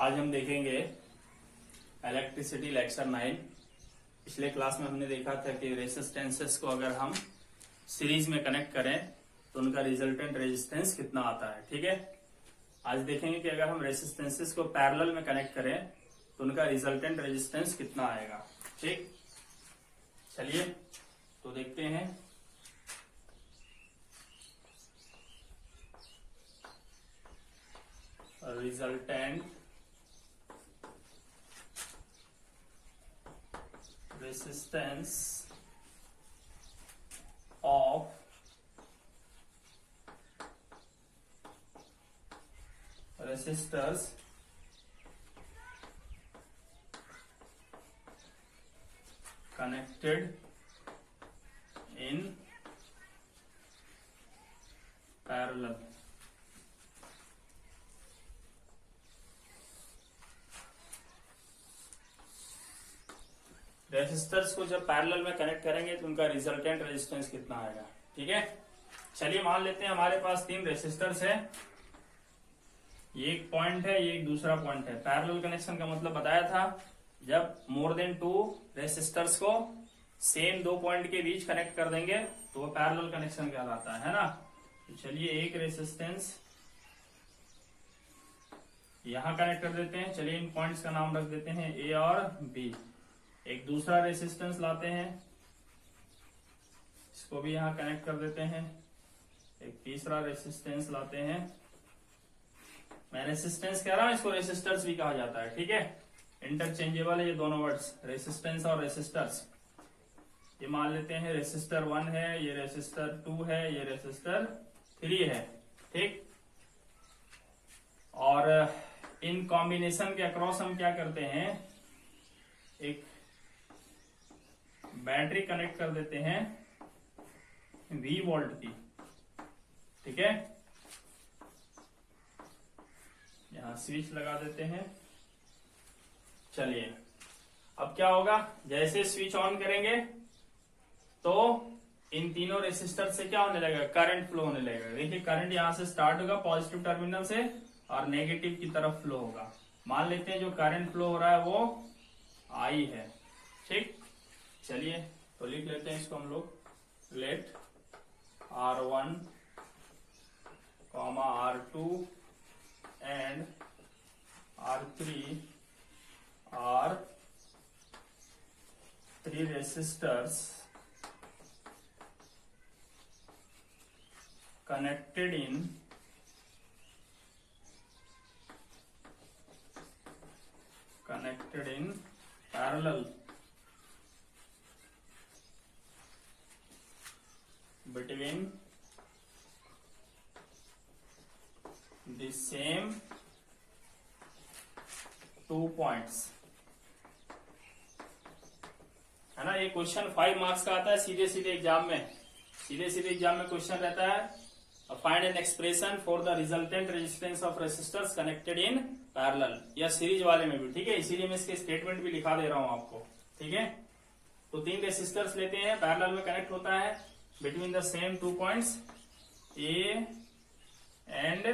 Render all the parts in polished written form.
आज हम देखेंगे इलेक्ट्रिसिटी लेक्चर 9। पिछले क्लास में हमने देखा था कि रेसिस्टेंसेस को अगर हम सीरीज में कनेक्ट करें तो उनका रिजल्टेंट रेजिस्टेंस कितना आता है। ठीक है, आज देखेंगे कि अगर हम रेसिस्टेंसेस को पैरेलल में कनेक्ट करें तो उनका रिजल्टेंट रेजिस्टेंस कितना आएगा। ठीक, चलिए तो देखते हैं। Resultant resistance of resistors connected in parallel। Resistors को जब पैरेलल में कनेक्ट करेंगे तो उनका रिजल्टेंट रेजिस्टेंस कितना आएगा। ठीक है, चलिए मान लेते हैं हमारे पास 3 रेसिस्टर्स है, ये एक पॉइंट है, ये एक दूसरा पॉइंट है। पैरेलल कनेक्शन का मतलब बताया था जब मोर देन 2 रेसिस्टर्स को सेम 2 पॉइंट के बीच कनेक्ट कर देंगे तो वो पैरेलल कनेक्शन कहलाता है ना। तो चलिए एक रेसिस्टेंस यहां कनेक्ट कर देते हैं। चलिए इन पॉइंट्स का नाम रख देते हैं ए और बी। एक दूसरा रेसिस्टेंस लाते हैं, इसको भी यहां कनेक्ट कर देते हैं। एक तीसरा रेसिस्टेंस लाते हैं, मैं रेसिस्टेंस कह रहा हूं, इसको रेसिस्टर्स भी कहा जाता है। ठीक है, इंटरचेंजेबल है ये दोनों वर्ड्स, रेसिस्टेंस और रेसिस्टर्स। ये मान लेते हैं रेसिस्टर 1 है, ये रेसिस्टर 2 है, ये रेसिस्टर 3 है। ठीक, और इन कॉम्बिनेशन के अक्रॉस हम क्या करते हैं, एक बैटरी कनेक्ट कर देते हैं V वोल्ट की। ठीक है, यहां स्विच लगा देते हैं। चलिए अब क्या होगा, जैसे स्विच ऑन करेंगे तो इन तीनों रेसिस्टर से क्या होने लगेगा, करंट फ्लो होने लगेगा। देखिए करंट यहां से स्टार्ट होगा पॉजिटिव टर्मिनल से और नेगेटिव की तरफ फ्लो होगा। मान लेते हैं जो करंट फ्लो हो रहा है वो I है। ठीक, चलिए तो लिख लेते हैं इसको हम लोग, let R1, R2 and R3 are 3 resistors connected in parallel between the same 2 points। है ना, ये क्वेश्चन 5 मार्क्स का आता है सीधे सीधे एग्जाम में। सीधे सीधे एग्जाम में क्वेश्चन रहता है find an expression for the resultant resistance of resistors connected in parallel, या सीरीज वाले में भी। ठीक है, इसीलिए मैं इसके स्टेटमेंट भी लिखा दे रहा हूं आपको। ठीक है, तो 3 रेसिस्टर्स लेते हैं, पैरेलल में कनेक्ट होता है between the same 2 points A and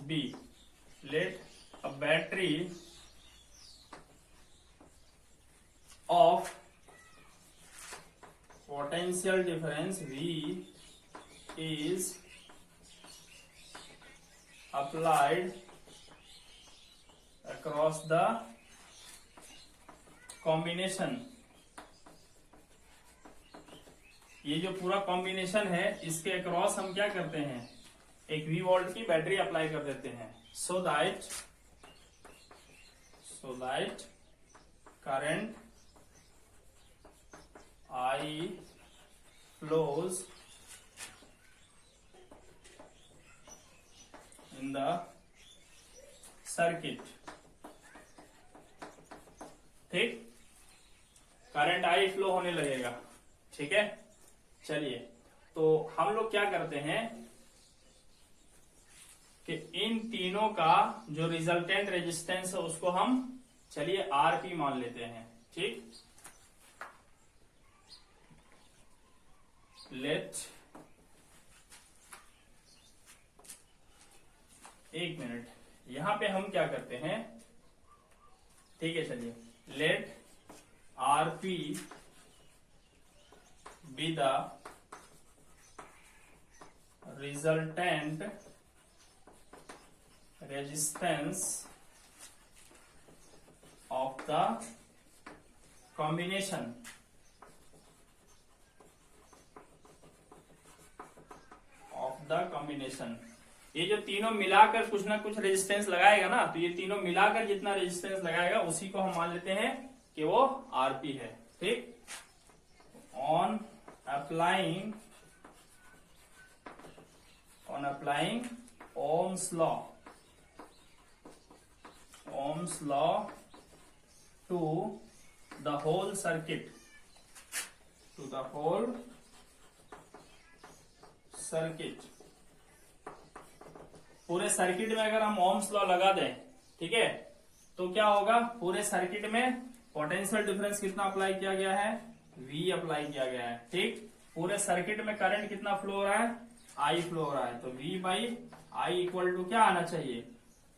B। Let a battery of potential difference V is applied across the combination। ये जो पूरा कॉम्बिनेशन है इसके अक्रॉस हम क्या करते हैं, एक V वोल्ट की बैटरी अप्लाई कर देते हैं, so that current I flows in the circuit। ठीक, करंट I फ्लो होने लगेगा। ठीक है, चलिए तो हम लोग क्या करते हैं कि इन तीनों का जो रिजल्टेंट रेजिस्टेंस है उसको हम चलिए RP मान लेते हैं। ठीक, लेट एक मिनट, यहां पे हम क्या करते हैं, ठीक है, चलिए let RP be the resultant resistance of the combination ये जो तीनों मिलाकर कुछ ना कुछ रेजिस्टेंस लगाएगा ना, तो ये तीनों मिलाकर जितना रेजिस्टेंस लगाएगा उसी को हम मान लेते हैं कि वो आरपी है। ठीक, on applying Ohm's law to the whole circuit, पूरे सर्किट में अगर हम ओम्स लॉ लगा दें, ठीक है, तो क्या होगा, पूरे सर्किट में पोटेंशियल डिफरेंस कितना अप्लाई किया गया है, V अप्लाई किया गया है। ठीक, पूरे सर्किट में करंट कितना फ्लो हो रहा है, I फ्लो हो रहा है, तो V by I equal to क्या आना चाहिए,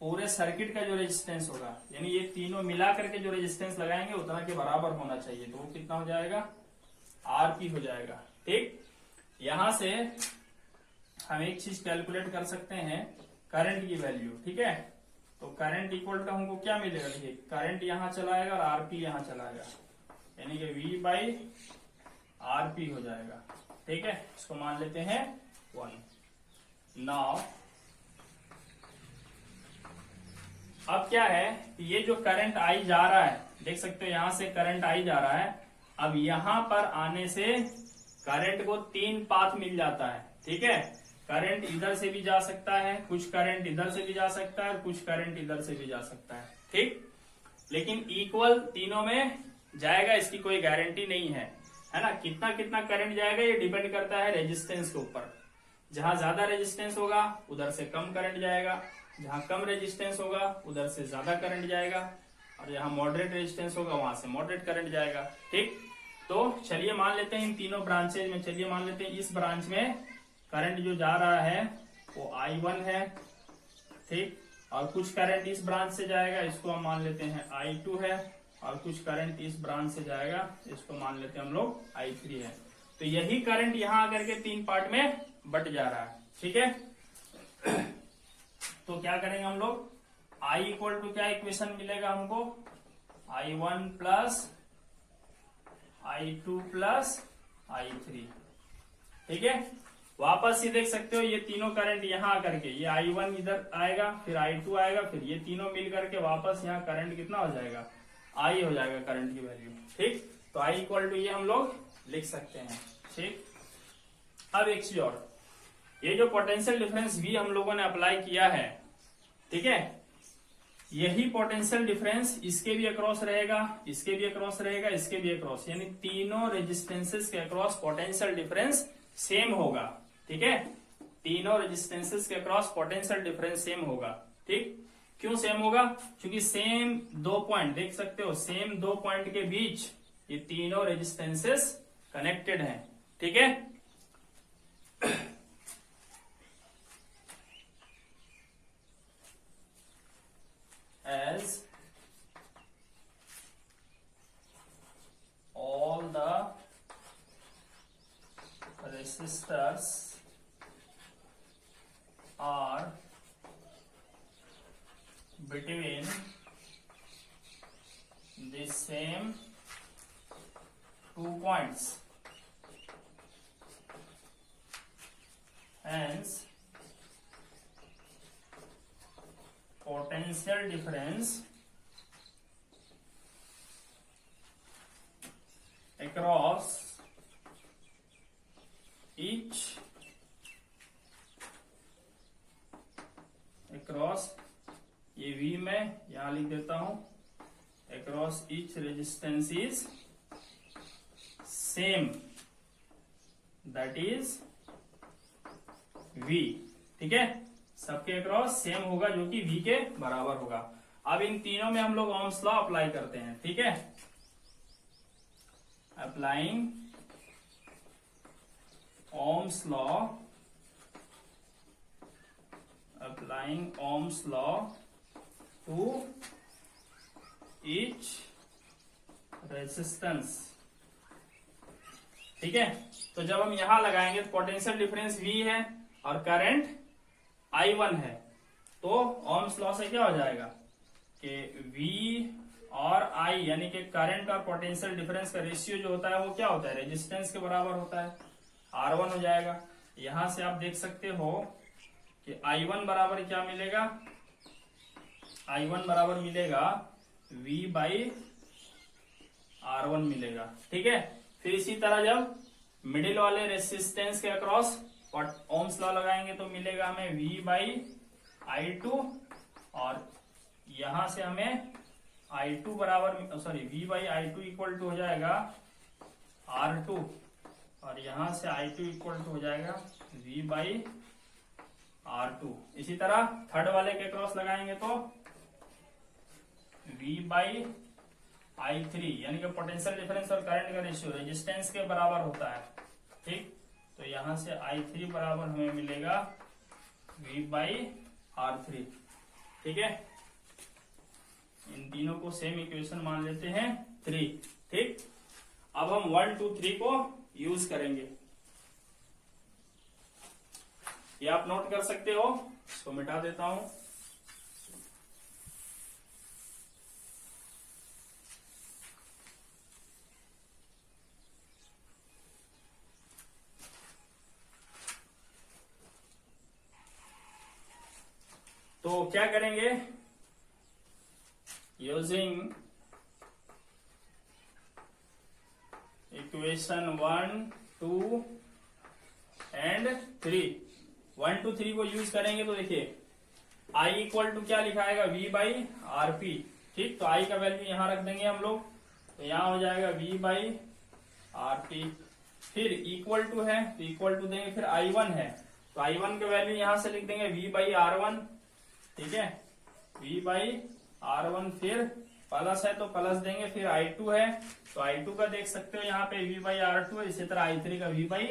पूरे सर्किट का जो रेजिस्टेंस होगा, यानी ये तीनों मिला करके जो रेजिस्टेंस लगाएंगे उतना के बराबर होना चाहिए, तो वो कितना हो जाएगा, RP हो जाएगा। ठीक, यहां से हम एक चीज कैलकुलेट कर सकते हैं, करंट की वैल्यू। ठीक है, तो करंट इक्वल टू हमको क्या मिलेगा, देखिए करंट यहां चलाएगा और आरपी यहां चलाएगा, यानी कि V बाई आरपी हो जाएगा। ठीक है, इसको मान लेते हैं 1। नाउ अब क्या है, ये जो करंट आई जा रहा है, देख सकते हो यहां से करंट आई जा रहा है, अब यहां पर आने से करंट को 3 पाथ मिल जाता है। ठीक है, करंट इधर से भी जा सकता है, कुछ करंट इधर से भी जा सकता है, कुछ करंट इधर से भी जा सकता है। ठीक, लेकिन इक्वल तीनों में जाएगा इसकी कोई गारंटी नहीं है, है ना। कितना कितना करंट जाएगा ये डिपेंड करता है रेजिस्टेंस के ऊपर। जहां ज्यादा रेजिस्टेंस होगा उधर से कम करंट जाएगा, जहां कम रेजिस्टेंस होगा उधर से ज्यादा करंट जाएगा, और जहां मॉडरेट रेजिस्टेंस होगा वहां से मॉडरेट करंट जाएगा। ठीक, तो चलिए मान लेते हैं इन तीनों ब्रांचेज में, चलिए मान लेते हैं इस ब्रांच में करंट जो जा रहा है वो I1 है। ठीक, और कुछ करंट इस ब्रांच से जाएगा, इसको हम मान लेते हैं I2 है, और कुछ करंट इस ब्रांच से जाएगा, इसको मान लेते हैं हम लोग I3 है। तो यही करंट यहां आकर के 3 पार्ट में बट जा रहा है। ठीक है, तो क्या करेंगे हम लोग, I इक्वल टू क्या इक्वेशन मिलेगा हमको, I1 plus I2 plus I3। ठीक है, वापस ही देख सकते हो ये तीनों करंट यहाँ आकर के, ये I1 इधर आएगा, फिर I2 आएगा, फिर ये तीनों मिल करके वापस यहाँ करंट कितना हो जाएगा, I हो जाएगा करंट की वैल्यू। ठीक, तो I इक्वल टू ये हम लोग लिख सकते हैं। ठीक, अब एक चीज और, ये जो पोटेंशियल डिफरेंस V हम लोगों ने अप्लाई किया है, ठीक है, यही पोटेंशियल डिफरेंस इसके भी अक्रॉस रहेगा, इसके भी अक्रॉस रहेगा, इसके भी अक्रॉस, यानी तीनों रेजिस्टेंसेस के अक्रॉस पोटेंशियल डिफरेंस सेम होगा। ठीक है, तीनों रेजिस्टेंसेस के अक्रॉस पोटेंशियल डिफरेंस सेम होगा। ठीक, क्यों सेम होगा, क्योंकि सेम 2 पॉइंट, देख सकते हो सेम 2 पॉइंट के बीच ये तीनों रेजिस्टेंसेस कनेक्टेड हैं। ठीक है, as all the resistors are between the same 2 points, hence potential difference across each ये V में यहां लिख देता हूं, across each resistance is same, that is V। ठीक है, सबके अक्रॉस सेम होगा जो कि V के बराबर होगा। अब इन तीनों में हम लोग ओम्स लॉ अप्लाई करते हैं। ठीक है, applying Ohm's law to each resistance. ठीक है, तो जब हम यहां लगाएंगे तो पोटेंशियल डिफरेंस V है और करंट I1 है, तो ओम्स लॉ से क्या हो जाएगा कि V और I यानी कि करंट और पोटेंशियल डिफरेंस का रेशियो जो होता है वो क्या होता है, रेजिस्टेंस के बराबर होता है, R1 हो जाएगा। यहां से आप देख सकते हो कि I1 बराबर क्या मिलेगा, I1 बराबर मिलेगा V बाई R1 मिलेगा। ठीक है, फिर इसी तरह जब मिडिल वाले रेसिस्टेंस के अक्रॉस ओम्स लॉ लगाएंगे तो मिलेगा हमें V बाई I2, और यहां से हमें I2 बराबर V by I2 equal to हो जाएगा R2, और यहां से I2 इक्वल टू हो जाएगा V बाई R2। इसी तरह थर्ड वाले के क्रॉस लगाएंगे तो V बाई I3 यानी कि पोटेंशियल डिफरेंस और करंट का रेशियो रेजिस्टेंस के बराबर होता है। ठीक, तो यहां से I3 बराबर हमें मिलेगा V बाई R3। ठीक है, इन तीनों को सेम इक्वेशन मान लेते हैं 3। ठीक, अब हम 1 2 3 को यूज करेंगे, ये आप नोट कर सकते हो, इसको मिटा देता हूं। तो क्या करेंगे, यूजिंग इक्वेशन 1 2 एंड 3, 1 2 3 को यूज करेंगे तो देखिए I इक्वल टू क्या लिखाएगा, V बाई RP। ठीक, तो I का वैल्यू यहां रख देंगे हम लोग, तो यहां हो जाएगा V बाई RP। फिर इक्वल टू है तो इक्वल टू देंगे, फिर I1 है तो I1 का वैल्यू यहां से लिख देंगे V बाई R1। ठीक है, V बाई R1, फिर प्लस है तो प्लस देंगे, फिर I2 है तो I2 का देख सकते हो यहाँ पे V बाई R2 है, इसी तरह I3 का V बाई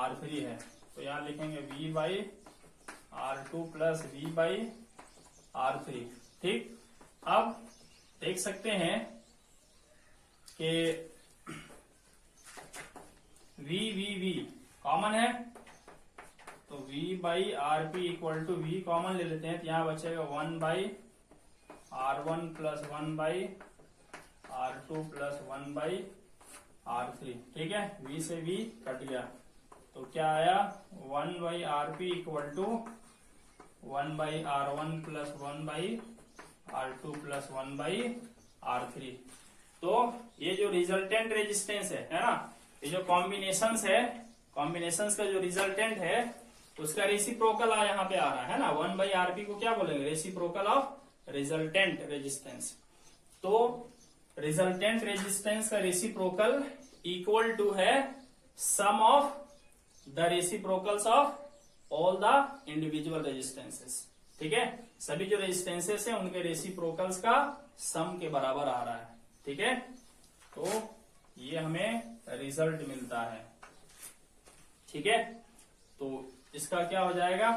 R3 है, तो यहाँ लिखेंगे V by R2 plus V by R3। ठीक, अब देख सकते हैं कि V कॉमन है, तो V by RP equal to V common ले लेते हैं, तो यहाँ बचेगा 1 by R1 plus 1 by R2 plus 1 by R3। ठीक है, V से V कट गया, तो क्या आया 1 by RP equal to 1 by R1 plus 1 by R2 plus 1 by R3। तो ये जो रिजल्टेंट रेजिस्टेंस है ना, ये जो कॉम्बिनेशंस है, कॉम्बिनेशंस का जो रिजल्टेंट है उसका रेसिप्रोकल यहाँ पे आ रहा है ना, 1 बाई RP को क्या बोलेंगे, रेसिप्रोकल ऑफ रिजल्टेंट रेजिस्टेंस। तो रिजल्टेंट रेजिस्टेंस का रेसिप्रोकल इक्वल टू है sum of the reciprocals of all the individual resistances. ठीक है, सभी जो रेजिस्टेंसेस है उनके रेसिप्रोकल्स का सम के बराबर आ रहा है। ठीक है, तो ये हमें रिजल्ट मिलता है। ठीक है, तो इसका क्या हो जाएगा,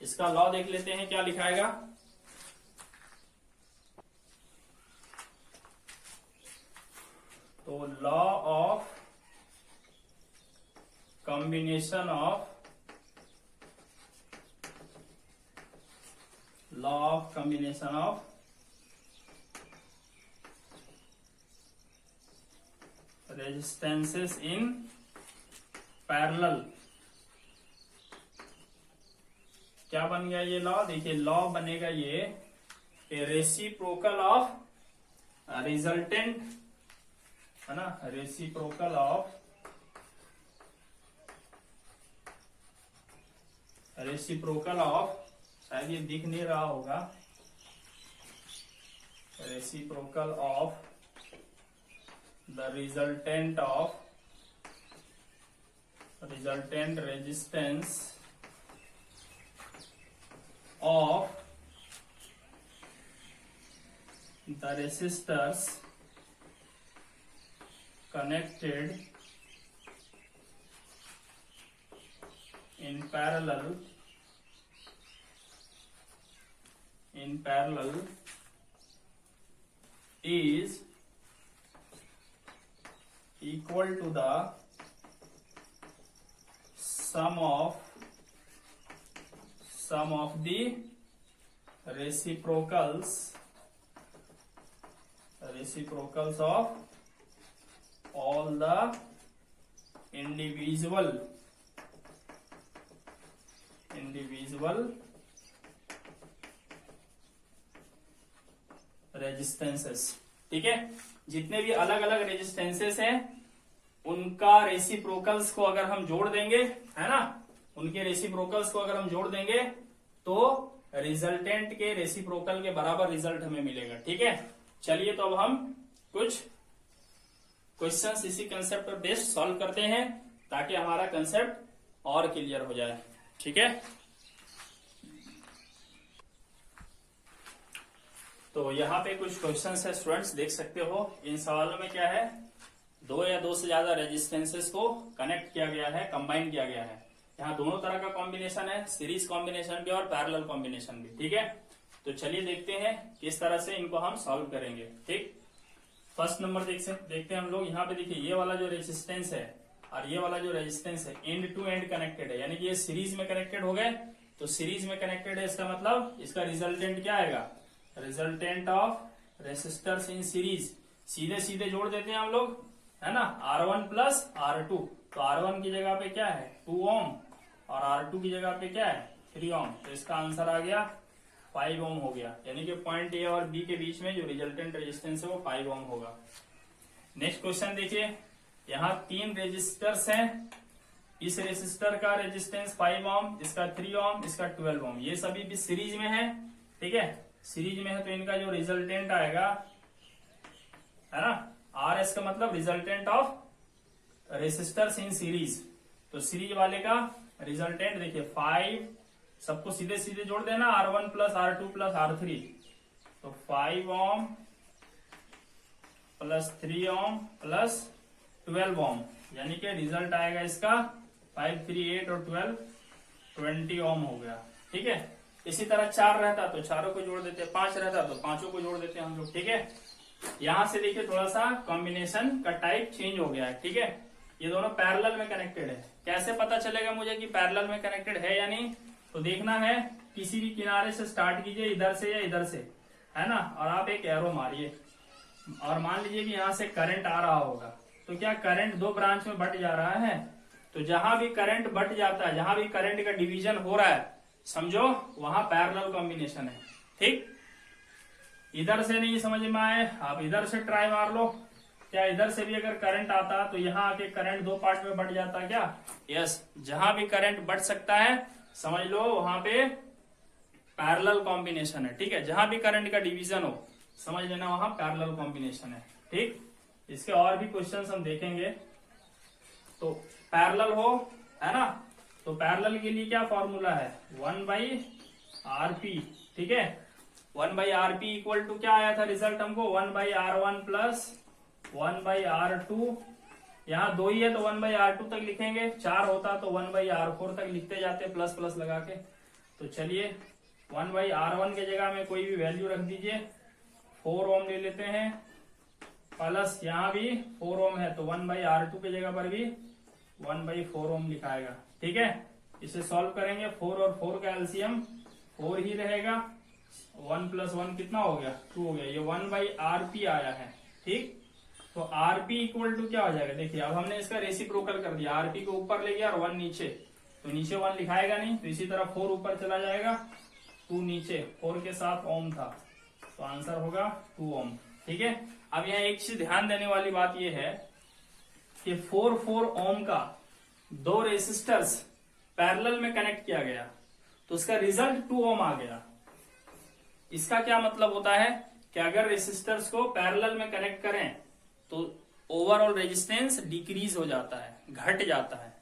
इसका लॉ देख लेते हैं क्या लिखाएगा। तो law of combination of resistances in parallel. क्या बन गया ये लॉ, देखिए लॉ बनेगा ये रेसिप्रोकल ऑफ रिजल्टेंट है ना, रेसिप्रोकल ऑफ शायद ये दिख नहीं रहा होगा, reciprocal of the resultant resistance of the resistors connected in parallel is equal to the sum of the reciprocals of all the individual resistances. ठीक है, जितने भी अलग अलग रेजिस्टेंसेस हैं उनका रेसिप्रोकल्स को अगर हम जोड़ देंगे, है ना, उनके रेसिप्रोकल्स को अगर हम जोड़ देंगे तो रिजल्टेंट के रेसिप्रोकल के बराबर रिजल्ट हमें मिलेगा। ठीक है, चलिए तो अब हम कुछ क्वेश्चंस इसी कंसेप्ट पर बेस्ड सॉल्व करते हैं ताकि हमारा कंसेप्ट और क्लियर हो जाए। ठीक है, तो यहाँ पे कुछ क्वेश्चंस है स्टूडेंट्स, देख सकते हो। इन सवालों में क्या है, दो या दो से ज्यादा रेजिस्टेंसेस को कनेक्ट किया गया है, कंबाइन किया गया है। यहाँ दोनों तरह का कॉम्बिनेशन है, सीरीज कॉम्बिनेशन भी और पैरेलल कॉम्बिनेशन भी। ठीक है, तो चलिए देखते हैं किस तरह से इनको हम सॉल्व करेंगे। ठीक, फर्स्ट नंबर देखते हैं हम लोग। यहाँ पे देखिए, ये वाला जो रेजिस्टेंस है और ये वाला जो रेजिस्टेंस है एंड टू एंड कनेक्टेड है, यानी कि ये सीरीज में कनेक्टेड हो गए। तो सीरीज में कनेक्टेड है, इसका मतलब इसका रिजल्टेंट क्या आएगा, resultant of resistors in series. सीधे सीधे जोड़ देते हैं हम लोग, है ना, R1 प्लस R2। तो R1 की जगह पे क्या है 2 ओम और R2 की जगह पे क्या है 3 ओम। तो इसका आंसर आ गया 5 ओम हो गया, यानी कि पॉइंट ए और बी के बीच में जो रिजल्टेंट रेजिस्टेंस है वो 5 ओम होगा। नेक्स्ट क्वेश्चन देखिए, यहाँ 3 रेजिस्टर्स हैं। इस रेजिस्टर का रेजिस्टेंस 5 ओम, इसका 3 ओम, इसका 12 ओम। ये सभी भी सीरीज में है। ठीक है, सीरीज में है तो इनका जो रिजल्टेंट आएगा, है ना, RS का मतलब resultant of resistors in series. तो सीरीज वाले का रिजल्टेंट देखिए 5, सबको सीधे सीधे जोड़ देना, R1 plus R2 plus R3। तो 5 ओम प्लस 3 ओम प्लस 12 ओम, यानी कि रिजल्ट आएगा इसका 5, 3, 8 और 12, 20 ओम हो गया। ठीक है, इसी तरह 4 रहता तो चारों को जोड़ देते, 5 रहता तो पांचों को जोड़ देते हम लोग। ठीक है, यहां से देखिए थोड़ा सा कॉम्बिनेशन का टाइप चेंज हो गया है। ठीक है, ये दोनों पैरेलल में कनेक्टेड है। कैसे पता चलेगा मुझे कि पैरेलल में कनेक्टेड है या नहीं, तो देखना है किसी भी किनारे से स्टार्ट कीजिए, इधर से या इधर से, है ना, और आप एक एरो मारिए और मान लीजिए कि यहाँ से करंट आ रहा होगा। तो क्या करंट 2 ब्रांच में बट जा रहा है, तो जहां भी करंट बट जाता है, जहां भी करंट का डिवीजन हो रहा है, समझो वहां पैरेलल कॉम्बिनेशन है। ठीक, इधर से नहीं समझ में आए, आप इधर से ट्राई मार लो। क्या इधर से भी अगर करंट आता तो यहाँ आके करंट 2 पार्ट में बट जाता क्या? यस, जहां भी करंट बट सकता है समझ लो वहां पे पैरेलल कॉम्बिनेशन है। ठीक है, जहां भी करंट का डिवीजन हो समझ लेना वहां पैरेलल कॉम्बिनेशन है। ठीक, इसके और भी क्वेश्चंस हम देखेंगे। तो पैरेलल हो, है ना, तो पैरेलल के लिए क्या फॉर्मूला है 1/RP। ठीक है, 1/RP इक्वल टू क्या आया था रिजल्ट हमको 1/R1 प्लस 1/R2। यहाँ 2 ही है तो 1/R2 तक लिखेंगे, 4 होता तो 1/R4 तक लिखते जाते प्लस प्लस लगा के। तो चलिए 1/R1 के जगह में कोई भी वैल्यू रख दीजिए, 4 ओम ले लेते हैं, प्लस यहाँ भी 4 ओम है तो 1/R2 के जगह पर भी 1/4 ओम लिखाएगा। ठीक है, इसे सॉल्व करेंगे, 4 और 4 का एलसीएम 4 ही रहेगा, 1 प्लस 1 कितना हो गया 2 हो गया, ये 1/RP आया है। ठीक, तो RP इक्वल टू क्या हो जाएगा, देखिए अब हमने इसका रेसिप्रोकल कर दिया, RP को ऊपर ले गया और 1 नीचे, तो नीचे 1 लिखाएगा नहीं, तो इसी तरह 4 ऊपर चला जाएगा, 2 नीचे, 4 के साथ ओम था, तो आंसर होगा 2 ओम। ठीक है, अब यहाँ एक चीज ध्यान देने वाली बात यह है कि 4 ओम का 2 रेसिस्टर्स पैरेलल में कनेक्ट किया गया तो उसका रिजल्ट 2 ओम आ गया। इसका क्या मतलब होता है कि अगर रेसिस्टर्स को पैरेलल में कनेक्ट करें तो ओवरऑल रेजिस्टेंस डिक्रीज हो जाता है, घट जाता है।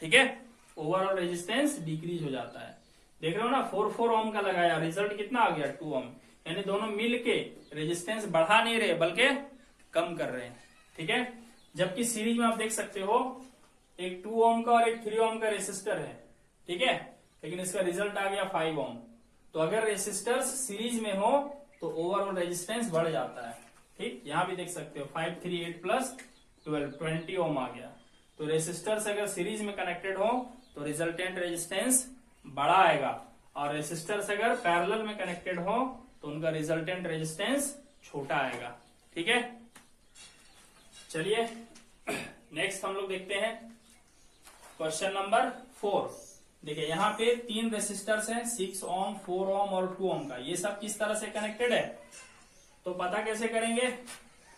ठीक है, ओवरऑल रेजिस्टेंस डिक्रीज हो जाता है। देख रहे हो ना, 4 ओम का लगाया, रिजल्ट कितना आ गया 2 ओम, यानी दोनों मिलके रेजिस्टेंस बढ़ा नहीं रहे बल्कि कम कर रहे हैं। ठीक है, जबकि सीरीज में आप देख सकते हो एक 2 ओम का और एक 3 ओम का रेसिस्टर है। ठीक है, लेकिन इसका रिजल्ट आ गया 5 ओम। तो अगर रेसिस्टर्स सीरीज में हो तो ओवरऑल रेजिस्टेंस बढ़ जाता है। ठीक, यहां भी देख सकते हो 538 प्लस 12, 20 ओम आ गया। तो रेसिस्टर्स अगर सीरीज में कनेक्टेड हो तो रिजल्टेंट रेजिस्टेंस बड़ा आएगा, और रेसिस्टर्स अगर पैरेलल में कनेक्टेड हो तो उनका रिजल्टेंट रेजिस्टेंस छोटा आएगा। ठीक है, चलिए नेक्स्ट हम लोग देखते हैं क्वेश्चन नंबर 4। देखिए यहाँ पे 3 रेसिस्टर्स हैं, 6 ओम, 4 ओम और 2 ओम का। ये सब किस तरह से कनेक्टेड है तो पता कैसे करेंगे,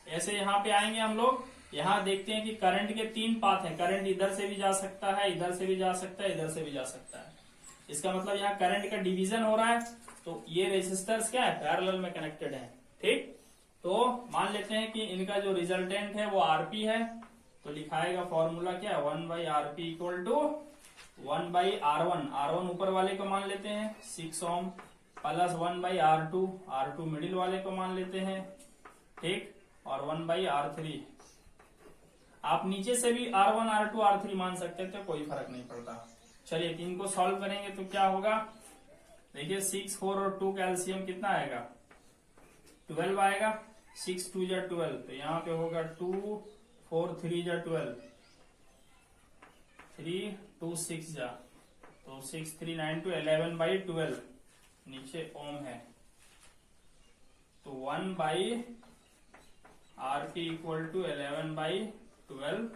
ऐसे यहाँ पे आएंगे हम लोग। यहाँ देखते हैं कि करंट के 3 पाथ हैं, करंट इधर से भी जा सकता है, इधर से भी जा सकता है, इधर से भी जा सकता है। इसका मतलब यहाँ करंट का डिवीजन हो रहा है, तो ये रेसिस्टर्स क्या है, पैरेलल में कनेक्टेड है। ठीक, तो मान लेते हैं कि इनका जो रिजल्टेंट है वो आरपी है, तो लिखाएगा फॉर्मूला क्या है, 1/RP equal to 1/R1। R1 ऊपर वाले को मान लेते हैं 6 ओम, प्लस 1/R2, R2 मिडिल वाले को मान लेते हैं। ठीक, और 1/R3। आप नीचे से भी R1, R2, R3 मान सकते थे, कोई फर्क नहीं पड़ता। चलिए इनको सॉल्व करेंगे तो क्या होगा, देखिए 6, 4 और 2 का एलसीएम कितना आएगा, 12 आएगा। 6 2 जा 12, तो यहाँ पे होगा 2, 4 3 जा 12, 3 2 6 जा, तो 6 3 9 2 11/12 नीचे ओम है, तो 1/RP इक्वल टू 11/12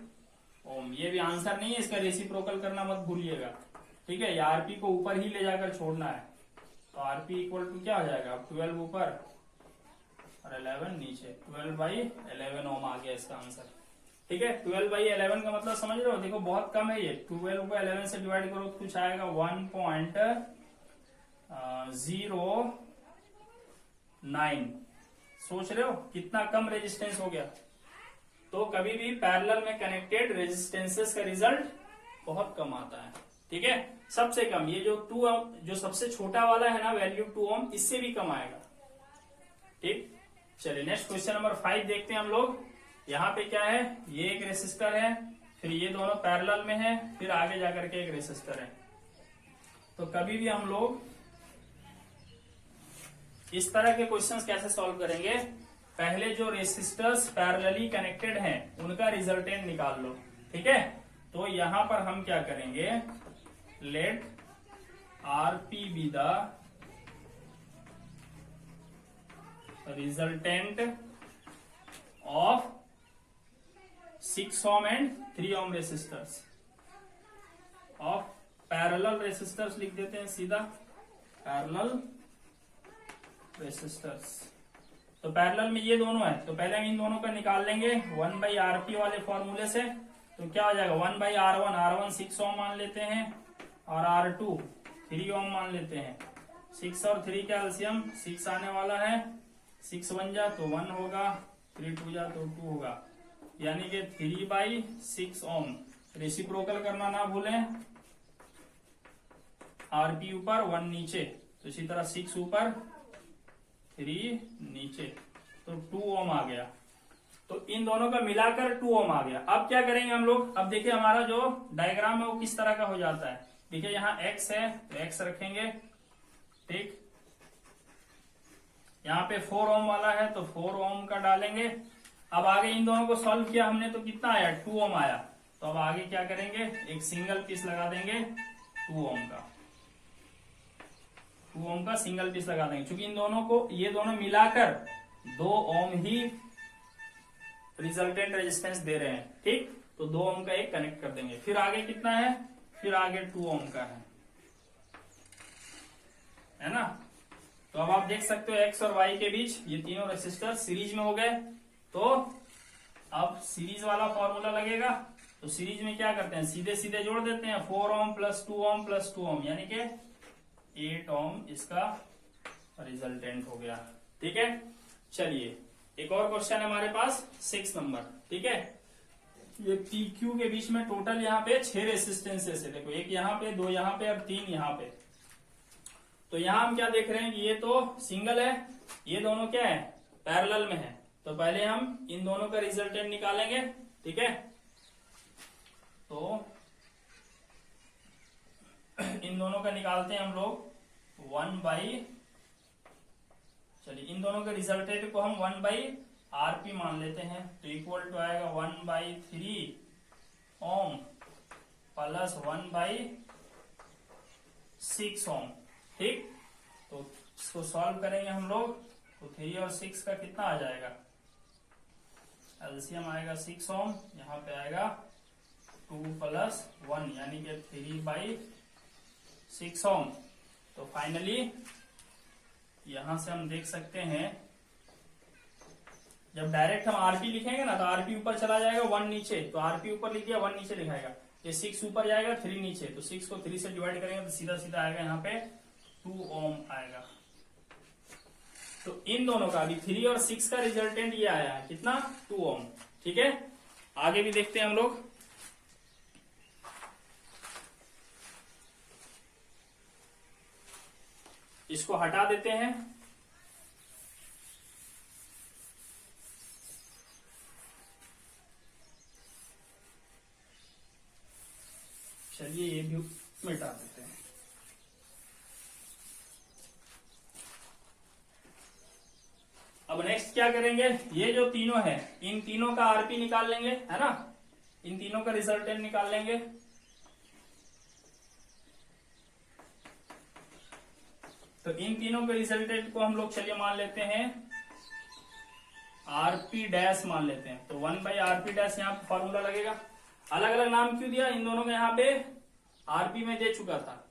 ओम। ये भी आंसर नहीं है, इसका रेसिप्रोकल करना मत भूलिएगा। ठीक है, आरपी को ऊपर ही ले जाकर छोड़ना है, तो आरपी इक्वल टू क्या हो जाएगा, 12 ऊपर और 11 नीचे, 12/11 ओम आ गया इसका आंसर। ठीक है, 12/11 का मतलब समझ रहे हो, देखो बहुत कम है ये, 12 को 11 से डिवाइड करो तो कुछ आएगा 1.09। सोच रहे हो कितना कम रेजिस्टेंस हो गया। तो कभी भी पैरेलल में कनेक्टेड रेजिस्टेंसेस का रिजल्ट बहुत कम आता है। ठीक है, सबसे कम ये जो 2 ओम, जो सबसे छोटा वाला है ना वैल्यू 2 ओम, इससे भी कम आएगा। ठीक, चलिए नेक्स्ट क्वेश्चन नंबर 5 देखते हैं हम लोग। यहाँ पे क्या है, ये एक रेसिस्टर है, फिर ये दोनों पैरेलल में है, फिर आगे जाकर के एक रेसिस्टर है। तो कभी भी हम लोग इस तरह के क्वेश्चंस कैसे सॉल्व करेंगे, पहले जो रेसिस्टर्स पैरेलली कनेक्टेड हैं उनका रिजल्टेंट निकाल लो। ठीक है, तो यहां पर हम क्या करेंगे, let RP be the resultant of 6 ohm and 3 ohm resistors of parallel resistors लिख देते हैं सीधा, पैरेलल रेसिस्टर्स। तो पैरेलल में ये दोनों है, तो पहले हम इन दोनों का निकाल लेंगे 1/RP वाले फॉर्मूले से। तो क्या हो जाएगा, 1/R1, R1 6 ओम मान लेते हैं, और R2 3 ओम मान लेते हैं। 6 और 3 का एलसीएम 6 आने वाला है, 6 1 जा तो 1 होगा, 3 2 जा तो 2 होगा, यानी कि 3/6 ओम। रेसिप्रोकल करना ना भूलें, RP ऊपर 1 नीचे, तो इसी तरह 6 ऊपर 3 नीचे, तो 2 ओम आ गया। तो इन दोनों का मिलाकर 2 ओम आ गया। अब क्या करेंगे हम लोग, अब देखिए हमारा जो डायग्राम है वो किस तरह का हो जाता है। देखिए यहाँ x है तो x रखेंगे, ठीक, यहाँ पे 4 ओम वाला है तो 4 ओम का डालेंगे। अब आगे इन दोनों को सॉल्व किया हमने तो कितना आया, 2 ओम आया। तो अब आगे क्या करेंगे, एक सिंगल पीस लगा देंगे 2 ओम का, 2 ओम का सिंगल पीस लगा देंगे, क्योंकि इन दोनों को, ये दोनों मिलाकर 2 ओम ही रिजल्टेंट रेजिस्टेंस दे रहे हैं। ठीक, तो 2 ओम का एक कनेक्ट कर देंगे। फिर आगे कितना है, फिर आगे 2 ओम का है ना। तो अब आप देख सकते हो x और y के बीच ये तीनों रेसिस्टर सीरीज में हो गए। तो अब सीरीज वाला फॉर्मूला लगेगा, तो सीरीज में क्या करते हैं, सीधे सीधे जोड़ देते हैं, 4 ओम प्लस 2 ओम प्लस 2 ओम, यानी कि 8 ओम इसका रिजल्टेंट हो गया। ठीक है, चलिए एक और क्वेश्चन है हमारे पास 6 नंबर। ठीक है, ये PQ के बीच में टोटल यहाँ पे 6 रेसिस्टेंसेस है। देखो, एक यहाँ पे, 2 यहाँ पे और 3 यहाँ पे। तो यहाँ हम क्या देख रहे हैं कि ये तो सिंगल है, ये दोनों क्या है, पैरेलल में है। तो पहले हम इन दोनों का रिजल्टेंट निकालेंगे। ठीक है, तो इन दोनों का निकालते हैं हम लोग 1/, चलिए इन दोनों के रिजल्टेंट को हम 1/, आरपी मान लेते हैं, तो इक्वल टू आएगा 1/3 ओम प्लस 1/6 ओम। ठीक, तो इसको सॉल्व करेंगे हम लोग, तो 3 और 6 का कितना आ जाएगा, एलसीएम आएगा 6 ओम, यहाँ पे आएगा 2 + 1 यानी कि 3/6 ओम। तो फाइनली यहां से हम देख सकते हैं, जब डायरेक्ट हम आरपी लिखेंगे ना तो आरपी ऊपर चला जाएगा, 1 नीचे, तो आरपी ऊपर लिख दिया, 1 नीचे लिखाएगा, ये 6 ऊपर जाएगा, 3 नीचे, तो 6 को 3 से डिवाइड करेंगे तो सीधा सीधा आएगा यहाँ पे 2 ओम आएगा। तो इन दोनों का अभी 3 और 6 का रिजल्टेंट ये आया है कितना, 2 ओम। ठीक है, आगे भी देखते हैं हम लोग। इसको हटा देते हैं, चलिए ये भी मिटा देते हैं। अब नेक्स्ट क्या करेंगे, ये जो तीनों है इन तीनों का आरपी निकाल लेंगे, है ना, इन तीनों का रिजल्टेंट निकाल लेंगे। तो इन तीनों के रिजल्टेंट को हम लोग चलिए मान लेते हैं आरपी डैश मान लेते हैं, तो 1/RP डैश यहाँ पे फॉर्मूला लगेगा। अलग अलग नाम क्यों दिया, इन दोनों में यहाँ पे आरपी में दे चुका था,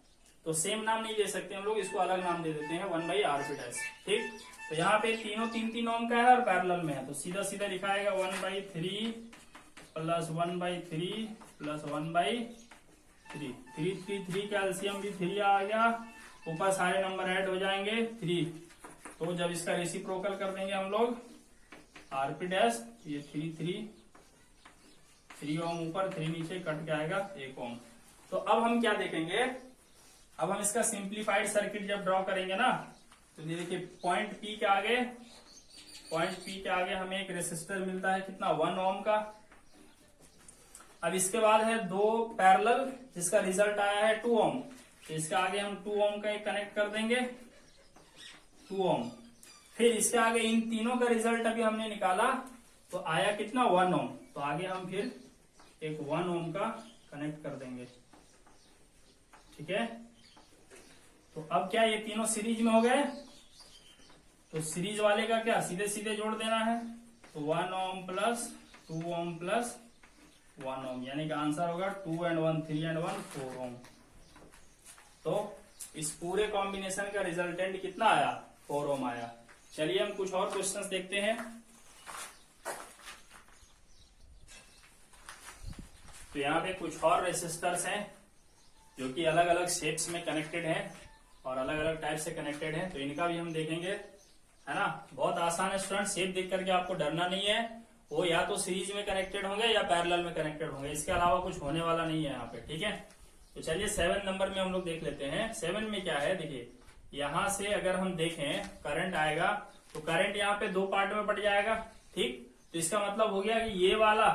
तो सेम नाम नहीं दे सकते हम लोग, इसको अलग नाम दे देते हैं 1/RP डैश। ठीक, तो यहाँ पे तीनों 3-3 ओम का है और पैरेलल में है, तो सीधा सीधा लिखाएगा 1/3 + 1/3 + 1/3, 3 का एलसीएम भी 3 आ गया, ऊपर सारे नंबर ऐड हो जाएंगे 3, तो जब इसका रेसिप्रोकल कर देंगे हम लोग आरपी डैश, ये 3 ओम ऊपर 3 नीचे कट के आएगा 1 ओम। तो अब हम क्या देखेंगे, अब हम इसका सिंप्लीफाइड सर्किट जब ड्रॉ करेंगे ना, तो ये देखिए पॉइंट पी के आगे हमें एक रेसिस्टर मिलता है कितना, 1 ओम का। अब इसके बाद है 2 पैरेलल जिसका रिजल्ट आया है 2 ओम, तो इसके आगे हम 2 ओम का एक कनेक्ट कर देंगे, 2 ओम। फिर इसके आगे इन तीनों का रिजल्ट अभी हमने निकाला, तो आया कितना, 1 ओम, तो आगे हम फिर एक 1 ओम का कनेक्ट कर देंगे। ठीक है, तो अब क्या ये तीनों सीरीज में हो गए, तो सीरीज वाले का क्या सीधे सीधे जोड़ देना है, तो 1 ओम + 2 ओम + 1 ओम, यानी कि आंसर होगा 2 and 1 3 and 1 4 ओम। तो इस पूरे कॉम्बिनेशन का रिजल्टेंट कितना आया, 4 ओम आया। चलिए हम कुछ और क्वेश्चंस देखते हैं। तो यहाँ पे कुछ और रेसिस्टर्स हैं जो कि अलग अलग शेप्स में कनेक्टेड हैं और अलग अलग टाइप से कनेक्टेड हैं, तो इनका भी हम देखेंगे, है ना। बहुत आसान है स्टूडेंट, शेप देख करके आपको डरना नहीं है, वो या तो सीरीज में कनेक्टेड होंगे या पैरेलल में कनेक्टेड होंगे, इसके अलावा कुछ होने वाला नहीं है यहाँ पे। ठीक है, तो चलिए 7 नंबर में हम लोग देख लेते हैं। 7 में क्या है, देखिए यहां से अगर हम देखें करंट आएगा, तो करंट यहाँ पे 2 पार्ट में बट जाएगा। ठीक, तो इसका मतलब हो गया कि ये वाला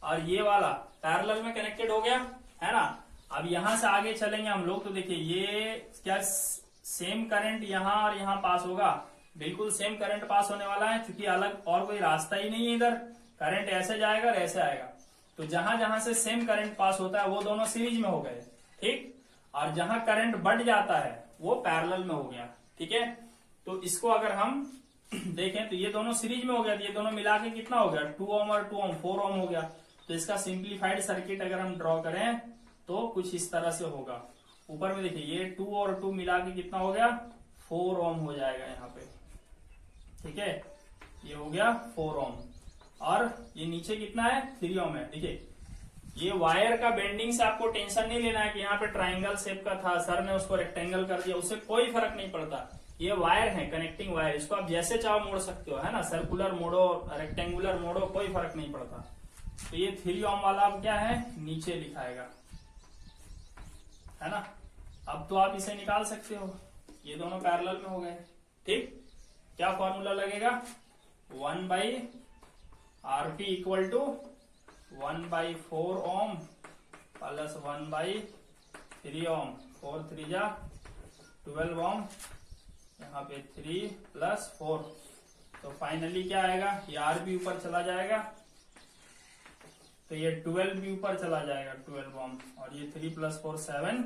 और ये वाला पैरेलल में कनेक्टेड हो गया, है ना। अब यहां से आगे चलेंगे हम लोग, तो देखिए ये क्या सेम करंट यहाँ और यहाँ पास होगा, बिल्कुल सेम करंट पास होने वाला है, क्योंकि अलग और कोई रास्ता ही नहीं है, इधर करंट ऐसे जाएगा और ऐसे आएगा। तो जहां जहां से सेम करंट पास होता है वो दोनों सीरीज में हो गए। ठीक, और जहां करंट बढ़ जाता है वो पैरेलल में हो गया। ठीक है, तो इसको अगर हम देखें तो ये दोनों सीरीज में हो गया, तो ये दोनों मिला के कितना हो गया, 2 ओम और 2 ओम 4 ओम हो गया। तो इसका सिंप्लीफाइड सर्किट अगर हम ड्रॉ करें तो कुछ इस तरह से होगा। ऊपर में देखिए ये 2 और 2 मिला के कितना हो गया, 4 ओम हो जाएगा यहाँ पे। ठीक है, ये हो गया 4 ओम, और ये नीचे कितना है, 3 ओम है। देखिए ये वायर का बेंडिंग से आपको टेंशन नहीं लेना है कि यहाँ पे ट्राइंगल शेप का था, सर ने उसको रेक्टेंगल कर दिया, उससे कोई फर्क नहीं पड़ता। ये वायर है कनेक्टिंग वायर, इसको आप जैसे चाहो मोड़ सकते हो, है ना, सर्कुलर मोड़ो रेक्टेंगुलर मोड़ो, कोई फर्क नहीं पड़ता। तो ये 3 ओम वाला अब क्या है, नीचे लिखाएगा, है ना। अब तो आप इसे निकाल सकते हो, ये दोनों पैरेलल में हो गए। ठीक, क्या फॉर्मूला लगेगा, 1/RP = 1/4 ओम + 1/3 ओम, 4 3 जा 12 ओम, यहाँ पे 3 + 4 तो फाइनली क्या आएगा, ये आर भी ऊपर चला जाएगा, तो ये 12 भी ऊपर चला जाएगा, 12 ओम, और ये 3 + 4 7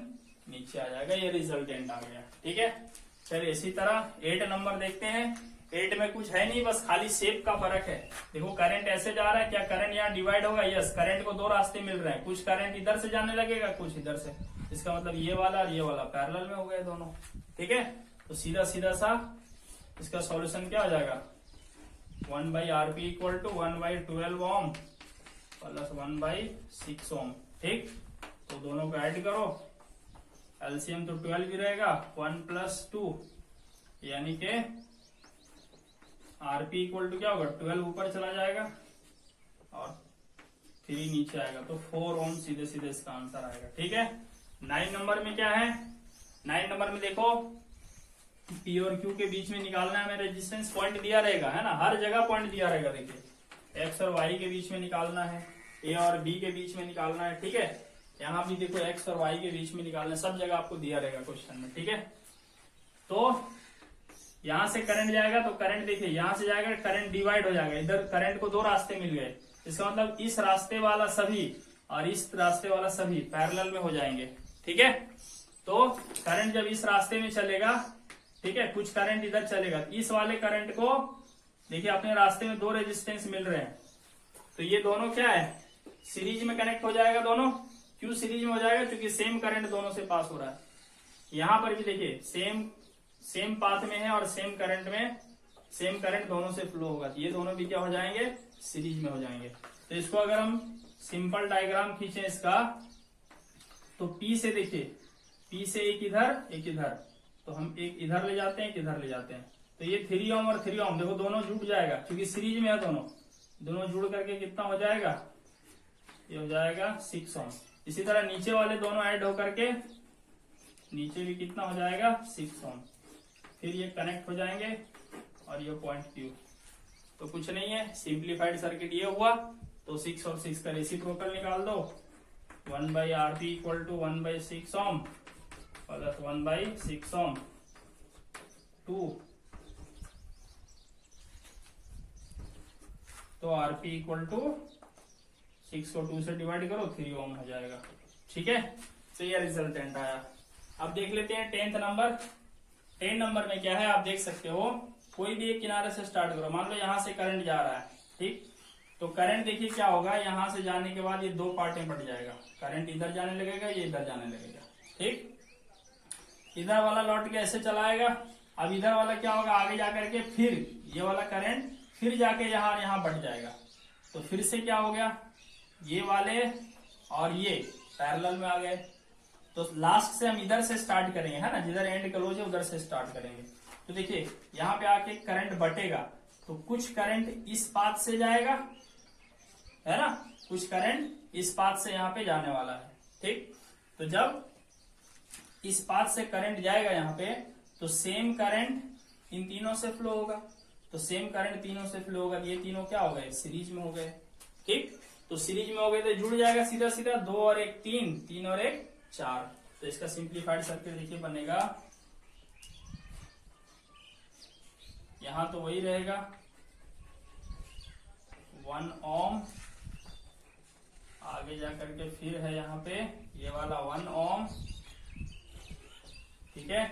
नीचे आ जाएगा। ये रिजल्टेंट आ गया। ठीक है, चलिए इसी तरह 8 नंबर देखते हैं। 8 में कुछ है नहीं, बस खाली शेप का फर्क है। देखो करंट ऐसे जा रहा है, क्या करंट यहाँ डिवाइड होगा? यस, करंट को दो रास्ते मिल रहे हैं, कुछ करंट इधर से जाने लगेगा, कुछ इधर से। इसका मतलब ये वाला और ये वाला पैरेलल में हो गए दोनों। ठीक है, तो सीधा सीधा सा इसका सॉल्यूशन क्या हो जाएगा, 1/RP = 1/12 ओम प्लस 1/6 ओम। ठीक, तो दोनों को ऐड करो, एलसीएम तो 12 भी रहेगा, 1 + 2 यानी के आरपी = क्या होगा, 12 ऊपर चला जाएगा और 3 नीचे आएगा, तो 4 ओम सीधे सीधे इसका आंसर आएगा। ठीक है, 9 नंबर में क्या है, 9 नंबर में देखो पी और क्यू के बीच में निकालना है हमें रेजिस्टेंस। पॉइंट दिया रहेगा, है ना, हर जगह पॉइंट दिया रहेगा। देखिए एक्स और वाई के बीच में निकालना है, ए और बी के बीच में निकालना है। ठीक है, यहाँ भी देखो एक्स और वाई के बीच में निकालना है, सब जगह आपको दिया रहेगा क्वेश्चन में। ठीक है, तो यहां से करंट जाएगा, तो करंट देखिए यहां से जाएगा, करंट डिवाइड हो जाएगा, इधर करंट को दो रास्ते मिल गए। इसका मतलब इस रास्ते वाला सभी और इस रास्ते वाला सभी पैरेलल में हो जाएंगे। ठीक है, तो करंट जब इस रास्ते में चलेगा, ठीक है, कुछ करंट इधर चलेगा, इस वाले करंट को देखिए अपने रास्ते में दो रेजिस्टेंस मिल रहे हैं, तो ये दोनों क्या है, सीरीज में कनेक्ट हो जाएगा दोनों। क्यों सीरीज में हो जाएगा, क्योंकि सेम करंट दोनों से पास हो रहा है। यहां पर भी देखिए सेम पाथ में है और सेम करंट दोनों से फ्लो होगा, तो ये दोनों भी क्या हो जाएंगे, सीरीज में हो जाएंगे। तो इसको अगर हम सिंपल डायग्राम खींचे इसका, तो पी से देखिए, पी से एक इधर, तो हम एक इधर ले जाते हैं, एक इधर ले जाते हैं, तो ये 3 ओम और 3 ओम देखो दोनों जुड़ जाएगा, क्योंकि सीरीज में है दोनों जुड़ करके कितना हो जाएगा, ये हो जाएगा 6 ओम। इसी तरह नीचे वाले दोनों ऐड होकर के नीचे भी कितना हो जाएगा, 6 ओम। फिर ये कनेक्ट हो जाएंगे और ये पॉइंट Q। तो कुछ नहीं है, सिंप्लीफाइड सर्किट ये हुआ, तो 6 और 6 का रेसिप्रोकल निकाल दो, 1/RP = 1/6 ओम प्लस 1/6 ओम 2, तो RP = 6 को 2 से डिवाइड करो, 3 ओम हो जाएगा। ठीक है, तो ये रिजल्टेंट आया। अब देख लेते हैं 10th नंबर। 10 नंबर में क्या है, आप देख सकते हो, कोई भी एक किनारे से स्टार्ट करो, मान लो यहां से करंट जा रहा है। ठीक, तो करंट देखिए क्या होगा, यहां से जाने के बाद ये दो पार्ट में बट जाएगा, करंट इधर जाने लगेगा, ये इधर जाने लगेगा। ठीक, इधर वाला लौट के ऐसे चलाएगा, अब इधर वाला क्या होगा, आगे जाकर के फिर ये वाला करंट फिर जाके यहाँ बट जाएगा, तो फिर से क्या हो गया, ये वाले और ये पैरेलल में आ गए। तो लास्ट से हम इधर से स्टार्ट करेंगे, है ना, जिधर एंड क्लोज है उधर से स्टार्ट करेंगे। तो देखिए यहाँ पे आके करंट बटेगा, तो कुछ करंट इस पाथ से जाएगा, है ना, कुछ करंट इस पाथ से यहाँ पे जाने वाला है। ठीक, तो जब इस पाथ से करंट जाएगा यहाँ पे, तो सेम करंट इन तीनों से फ्लो होगा, तो सेम करंट तीनों से फ्लो होगा, ये तीनों क्या हो गए, सीरीज में हो गए। ठीक, तो सीरीज में हो गए तो जुड़ जाएगा सीधा सीधा, 2 और 1 3, 3 और 1 4। तो इसका सिंप्लीफाइड सर्किट देखिए बनेगा, यहां तो वही रहेगा 1 ओम, आगे जाकर के फिर है यहाँ पे ये वाला 1 ओम। ठीक है,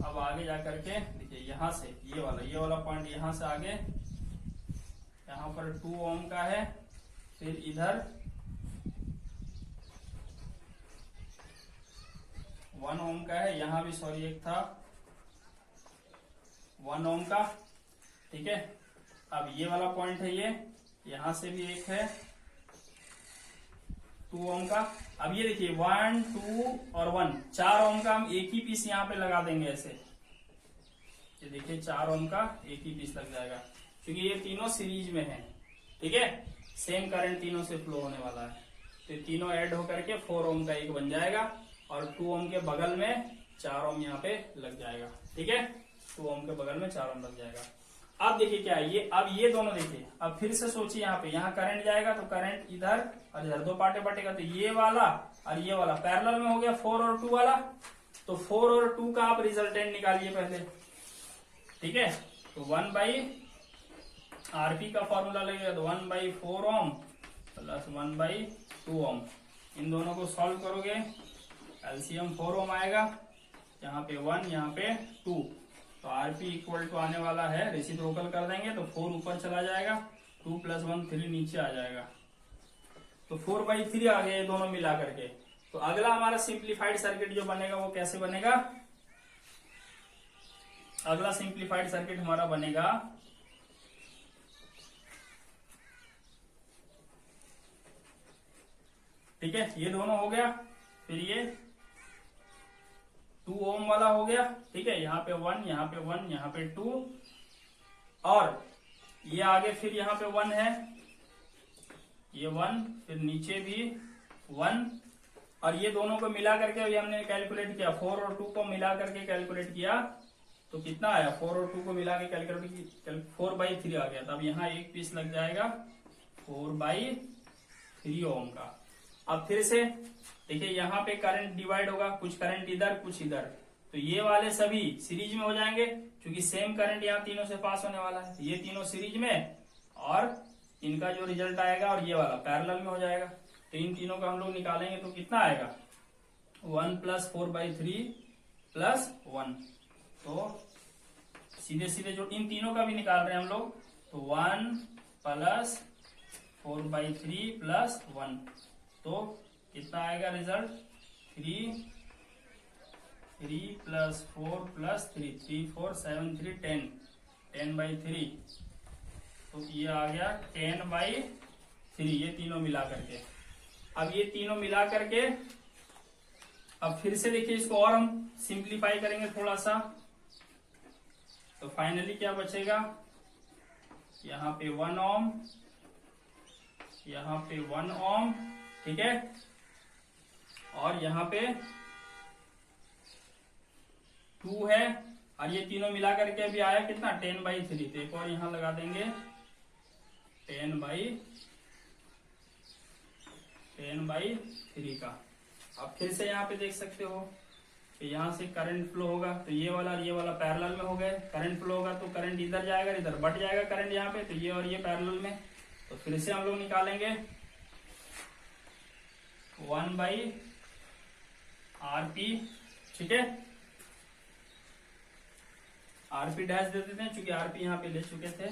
अब आगे जाकर के देखिए यहां से ये वाला पॉइंट यहां से आगे यहाँ पर 2 ओम का है, फिर इधर 1 ओम का है, यहां भी सॉरी एक था 1 ओम का। ठीक है, अब ये वाला पॉइंट है, ये यहां से भी एक है 2 ओम का। अब ये देखिए 1 2 और 1, 4 ओम का हम एक ही पीस यहाँ पे लगा देंगे ऐसे, ये देखिए 4 ओम का एक ही पीस लग जाएगा, क्योंकि ये तीनों सीरीज में है। ठीक है, सेम करंट तीनों से फ्लो होने वाला है, तो तीनों ऐड होकर के 4 ओम का एक बन जाएगा, और 2 ओम के बगल में 4 ओम यहाँ पे लग जाएगा। ठीक है, 2 ओम के बगल में 4 ओम लग जाएगा। अब देखिए क्या है, ये अब ये दोनों देखिए, अब फिर से सोचिए यहाँ करंट जाएगा, तो करंट इधर और इधर दो पार्टे बटेगा, तो ये वाला और ये वाला पैरेलल में हो गया 4 और 2 वाला, तो 4 और 2 का आप रिजल्टेंट निकालिए पहले। ठीक है, तो 1/6 आरपी का फॉर्मूला लगेगा तो 1/4 ओम प्लस 1/2 ओम। इन दोनों को सॉल्व करोगे, एलसीएम 4 ओम आएगा, यहाँ पे 1 यहाँ पे 2, तो आरपी इक्वल टू आने वाला है, रेसिप्रोकल कर देंगे तो 4 ऊपर चला जाएगा, 2 + 1 3 नीचे आ जाएगा, तो 4/3 आ गए ये दोनों मिला करके। तो अगला हमारा सिंप्लीफाइड सर्किट जो बनेगा वो कैसे बनेगा? अगला सिंप्लीफाइड सर्किट हमारा बनेगा ठीक है, ये दोनों हो गया, फिर ये 2 ओम वाला हो गया, ठीक है, यहाँ पे 1 यहाँ पे 1 यहाँ पे 2, और ये आगे फिर यहाँ पे 1 है, ये 1, फिर नीचे भी 1, और ये दोनों को मिला करके अभी हमने कैलकुलेट किया, 4 और 2 को मिला करके कैलकुलेट किया तो कितना आया, 4 और 2 को मिला के कैलकुलेट 4/3 आ गया। तब यहाँ एक पीस लग जाएगा 4/3 ओम का। अब फिर से देखिए यहाँ पे करंट डिवाइड होगा, कुछ करंट इधर कुछ इधर, तो ये वाले सभी सीरीज में हो जाएंगे क्योंकि सेम करंट यहाँ तीनों से पास होने वाला है, ये तीनों सीरीज में, और इनका जो रिजल्ट आएगा और ये वाला पैरेलल में हो जाएगा। तो इन तीनों का हम लोग निकालेंगे तो कितना आएगा, 1 + 4/3 + 1, तो सीधे सीधे जो इन तीनों का भी निकाल रहे हैं हम लोग, तो 1 + 4/3 + 1, तो कितना आएगा रिजल्ट, 3 + 4 + 3, 3 4 7 3 10, 10/3, तो ये आ गया 10/3, ये तीनों मिला करके। अब ये तीनों मिला करके अब फिर से देखिए इसको और हम सिंप्लीफाई करेंगे थोड़ा सा, तो फाइनली क्या बचेगा, यहाँ पे 1 ओम, यहाँ पे 1 ओम, ठीक है, और यहाँ पे 2 है, और ये तीनों मिला करके अभी आया कितना, 10/3, तो एक और यहाँ लगा देंगे 10/3 का। अब फिर से यहाँ पे देख सकते हो कि यहाँ से करंट फ्लो होगा, तो ये वाला और ये वाला पैरेलल में हो गए, करंट फ्लो होगा तो करंट इधर जाएगा, इधर बट जाएगा करंट यहाँ पे, तो ये और ये पैरेलल में, तो फिर से हम लोग निकालेंगे 1/RP, ठीक है, RP डैश दे देते हैं चूंकि RP यहाँ पे ले चुके थे,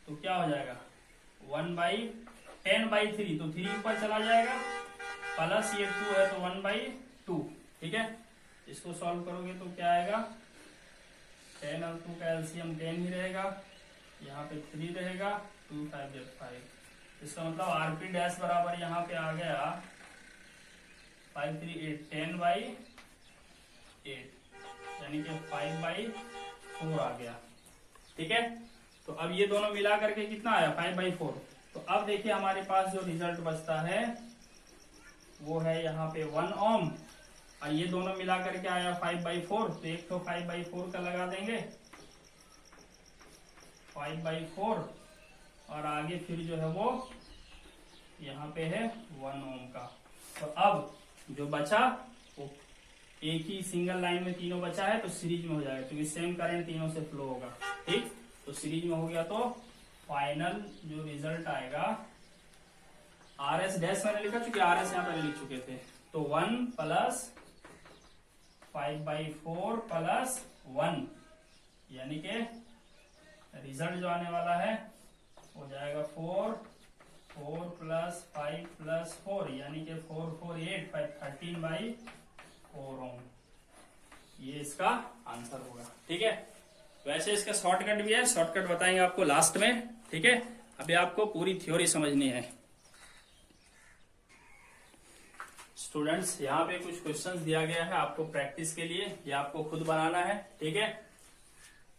तो क्या हो जाएगा 1/10/3, तो 3 ऊपर चला जाएगा, प्लस ये 2 है तो 1/2, ठीक है, इसको सॉल्व करोगे तो क्या आएगा, 10 और 2 का एलसीएम 10 ही रहेगा, यहाँ पे 3 रहेगा, 2 5 5, इसका मतलब आरपी डैश बराबर यहाँ पे आ गया 5 3 8, 10/8, यानी कि 5/4 आ गया, ठीक है। तो अब ये दोनों मिला करके कितना आया, 5/4। तो अब देखिए हमारे पास जो रिजल्ट बचता है वो है यहाँ पे 1 ओम, और ये दोनों मिला करके आया 5/4, तो एक तो 5/4 का लगा देंगे, 5/4, और आगे फिर जो है वो यहाँ पे है 1 ओम का। तो अब जो बचा वो एक ही सिंगल लाइन में तीनों बचा है, तो सीरीज में हो जाएगा क्योंकि सेम करंट तीनों से फ्लो होगा, ठीक, तो सीरीज में हो गया, तो फाइनल जो रिजल्ट आएगा, RS डैश मैंने लिखा चूंकि RS यहाँ पहले लिख चुके थे, तो 1 + 5/4 + 1, यानी कि रिजल्ट जो आने वाला है हो जाएगा 4 + 5 + 4, यानी कि 4 4 8 5 13/4 ओम, ये इसका आंसर होगा, ठीक है। वैसे इसका शॉर्टकट भी है, शॉर्टकट बताएंगे आपको लास्ट में, ठीक है। अभी आपको पूरी थ्योरी समझनी है। स्टूडेंट्स यहाँ पे कुछ क्वेश्चंस दिया गया है आपको प्रैक्टिस के लिए, ये आपको खुद बनाना है, ठीक है।